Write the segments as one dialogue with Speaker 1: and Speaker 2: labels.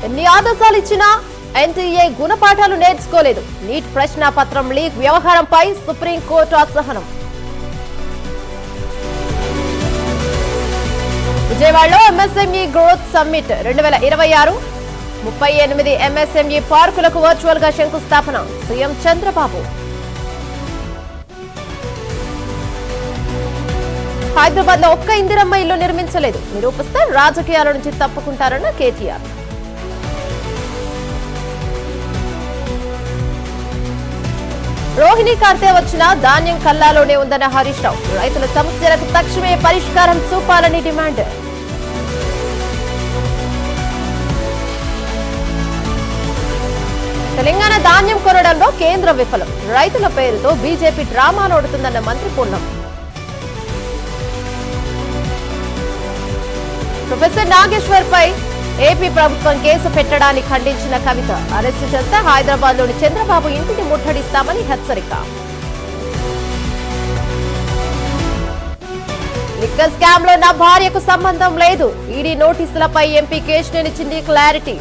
Speaker 1: ఎన్ని ఆదేశాలు ఇచ్చినా ఎన్టీఏ గుణపాఠాలు నేర్చుకోలేదు. నీట్ ప్రశ్నాపత్రం లీక్ వ్యవహారంపై సుప్రీంకోర్టు అసహనం. విజయవాడలో ఎంఎస్ఎంఈ గ్రోత్ సమ్మిట్ 2026 38 ఎంఎస్ఎంఈ పార్కులకు వర్చువల్ గా శంకుస్థాపన. సీఎం చంద్రబాబు. హైదరాబాద్ లో ఒక్క ఇందిరమ్మ ఇల్లు నిర్మించలేదు. నిరూపిస్తే రాజకీయాల నుంచి తప్పుకుంటారన్న కేటీఆర్. రోహిణి కార్తె వచ్చినా ధాన్యం కల్లాలోనే ఉందన్న హరీష్ రావు. రైతుల సమస్యలకు తక్షణమే పరిష్కారం చూపాలని డిమాండ్. తెలంగాణ ధాన్యం కొనడంలో కేంద్రం విఫలం. రైతుల పేరుతో బీజేపీ డ్రామాలోడుతుందన్న మంత్రి పొన్నం. ప్రొఫెసర్ నాగేశ్వర్ పై ఏపీ ప్రభుత్వం కేసు పెట్టడాన్ని ఖండించిన కవిత. అరెస్టు చేస్తే హైదరాబాద్ లోని చంద్రబాబు ఇంటిని ముట్టడిస్తామని హెచ్చరిక. లిక్కర్ స్కామ్ లో నా భార్యకు సంబంధం లేదు. ఈడీ నోటీసులపై ఎంపీ కేశినేనిచ్చింది క్లారిటీ.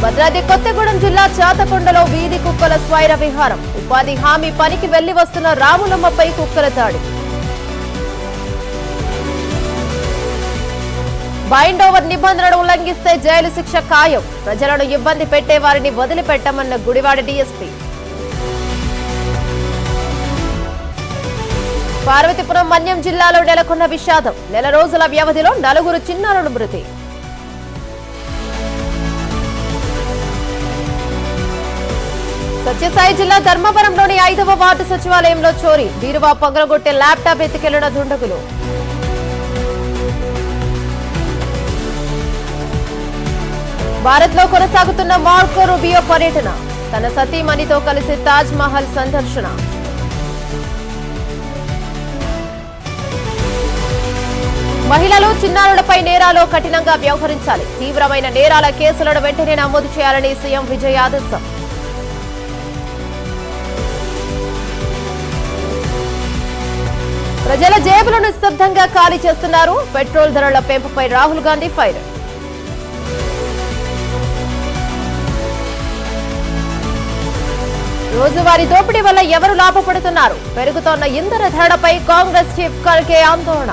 Speaker 1: భద్రాద్రి కొత్తగూడెం జిల్లా చాతకొండలో వీధి కుక్కల స్వైర విహారం. ఉపాధి హామీ పనికి వెళ్లి వస్తున్న రాములమ్మపై కుక్కల దాడి. బైండ్ ఓవర్ నిబంధనలు ఉల్లంఘిస్తే జైలు శిక్ష ఖాయం. ప్రజలను ఇబ్బంది పెట్టే వారిని వదిలిపెట్టమన్న గుడివాడ డీఎస్పీ. పార్వతీపురం మన్యం జిల్లాలో నెలకొన్న విషాదం. నెల రోజుల వ్యవధిలో 4 చిన్నారుల మృతి. సత్యసాయి జిల్లా ధర్మవరంలోని 5వ వార్డు సచివాలయంలో చోరీ. బీరువా పగలగొట్టే ల్యాప్టాప్ ఎత్తుకెళ్లిన దుండగులు. భారత్ లో కొనసాగుతున్న మార్కో రూబియో పర్యటన. తన సతీమణితో కలిసి తాజ్ మహల్ సందర్శన. మహిళలు చిన్నారులపై నేరాలు కఠినంగా వ్యవహరించాలి. తీవ్రమైన నేరాల కేసులను వెంటనే నమోదు చేయాలని సీఎం విజయ్ ఆదేశం. ప్రజల జేబులను నిశ్శబ్దంగా ఖాళీ చేస్తున్నారు. పెట్రోల్ ధరల పెంపుపై రాహుల్ గాంధీ ఫైర్. రోజువారీ దోపిడీ వల్ల ఎవరు లాభపడుతున్నారు? పెరుగుతోన్న ఇంధన ధరలపై కాంగ్రెస్ చీఫ్ ఖర్గే ఆందోళన.